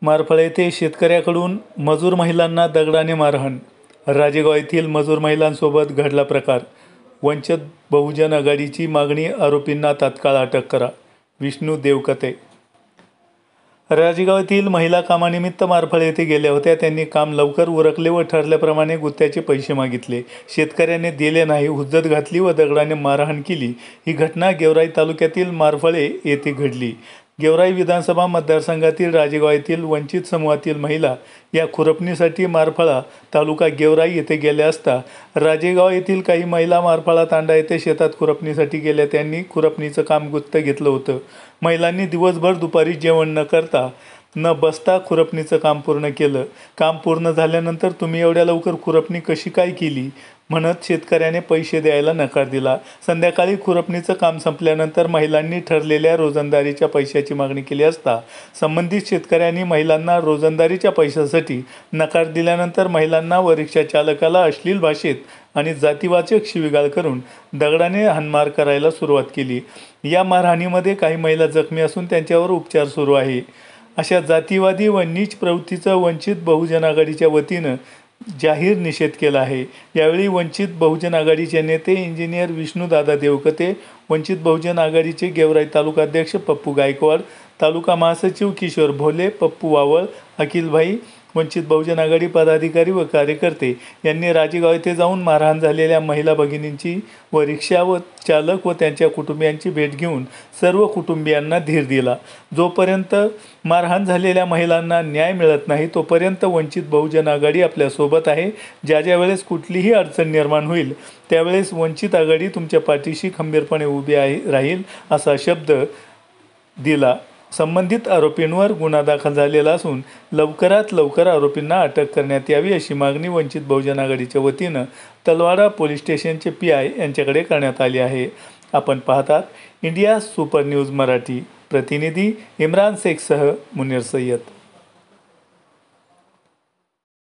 मारफळ येथे शेतकऱ्याकडून मजूर महिलांना दगडाने मारहाण. राजेगाव येथील मजूर महिलांसोबत घडला प्रकार. वंचित बहुजन आघाडीची मागणी, आरोपींना तात्काळ अटक करा. विष्णू देवकते. राजेगाव येथील महिला कामानिमित्त मारफळ येथे गेल्या होत्या. त्यांनी काम लवकर उरकले व ठरल्याप्रमाणे गुत्त्याचे पैसे मागितले. शेतकऱ्याने दिले नाही, हुज्जत घातली व दगडाने मारहाण केली. ही घटना गेवराई तालुक्यातील मारफळे येथे घडली. गेवराई विधानसभा मतदारसंघातील राजेगाव येथील वंचित समूहातील महिला या खुरपणीसाठी मारफळा तालुका गेवराई येथे गेल्या असता राजेगाव येथील काही महिला मारफळा तांडा येथे शेतात खुरपणीसाठी गेल्या. त्यांनी खुरपणीचं काम गुत्त घेतलं होतं. महिलांनी दिवसभर दुपारी जेवण न करता न बसता खुरपणीचं काम पूर्ण केलं. काम पूर्ण झाल्यानंतर तुम्ही एवढ्या लवकर खुरपणी कशी काय केली म्हणत शेतकऱ्याने पैसे द्यायला नकार दिला. संध्याकाळी खुरपणीचं काम संपल्यानंतर महिलांनी ठरलेल्या रोजंदारीच्या पैशाची मागणी केली असता संबंधित शेतकऱ्यांनी महिलांना रोजंदारीच्या पैशासाठी नकार दिल्यानंतर महिलांना व रिक्षा चालकाला अश्लील भाषेत आणि जातीवाचक शिवीगाळ करून दगडाने हाणमार करायला सुरुवात केली. या मारहाणीमध्ये काही महिला जखमी असून त्यांच्यावर उपचार सुरू आहे. अशा जातीवादी व नीच प्रवृत्तीचा वंचित बहुजन आघाडीच्या वतीनं जाहीर निषेध केला आहे. यावेळी वंचित बहुजन आघाडीचे नेते इंजिनियर विष्णूदादा देवकते, वंचित बहुजन आघाडीचे गेवराई तालुकाध्यक्ष पप्पू गायकवाड, तालुका महासचिव किशोर भोले, पप्पू वावळ, अखिलभाई, वंचित बहुजन आघाडी पदाधिकारी व कार्यकर्ते यांनी राजेगाव येथे जाऊन मारहाण झालेल्या महिला भगिनींची व रिक्षा व चालक व त्यांच्या कुटुंबियांची भेट घेऊन सर्व कुटुंबियांना धीर दिला. जोपर्यंत मारहाण झालेल्या महिलांना न्याय मिळत नाही तोपर्यंत वंचित बहुजन आघाडी आपल्यासोबत आहे. ज्या वेळेस कुठलीही अडचण निर्माण होईल त्यावेळेस वंचित आघाडी तुमच्या पाठीशी खंबीरपणे उभी राहील असा शब्द दिला. संबंधित आरोपींवर गुन्हा दाखल झालेला असून लवकरात लवकर आरोपींना अटक करण्यात यावी अशी मागणी वंचित बहुजन आघाडीच्या वतीनं तलवाडा पोलीस स्टेशनचे PI यांच्याकडे करण्यात आली आहे. आपण पाहतात इंडिया सुपर न्यूज मराठी. प्रतिनिधी इम्रान शेखसह मुनीर सय्यद.